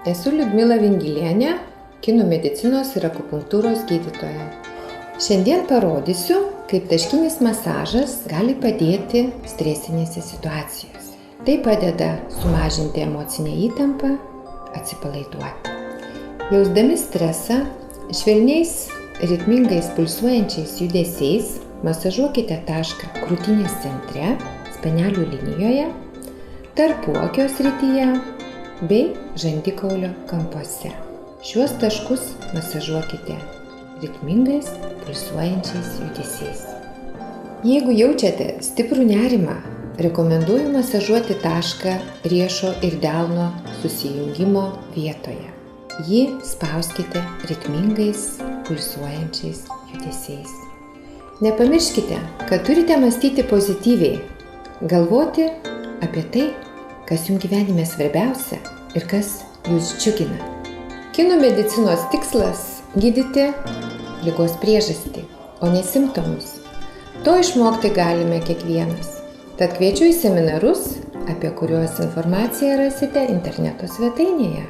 Esu Liudmila Vingilienė, kinų medicinos ir akupunktūros gydytoja. Šiandien parodysiu, kaip taškinis masažas gali padėti stresinėse situacijose. Tai padeda sumažinti emocinę įtampą, atsipalaiduoti. Jausdami stresą, švelniais, ritmingais pulsuojančiais judesiais masažuokite tašką krūtinės centre, spenelių linijoje, tarpuakio srityje bei žandikaulio kampuose. Šiuos taškus masažuokite ritmingais pulsuojančiais judesiais. Jeigu jaučiate stiprų nerimą, rekomenduoju masažuoti tašką riešo ir delno susijungimo vietoje. Jį spauskite ritmingais pulsuojančiais judesiais. Nepamirškite, kad turite mąstyti pozityviai, galvoti apie tai, kas jums gyvenime svarbiausia ir kas jūs džiugina. Kinų medicinos tikslas – gydyti ligos priežastį, o ne simptomus. To išmokti galime kiekvienas. Tad kviečiu į seminarus, apie kuriuos informaciją rasite interneto svetainėje.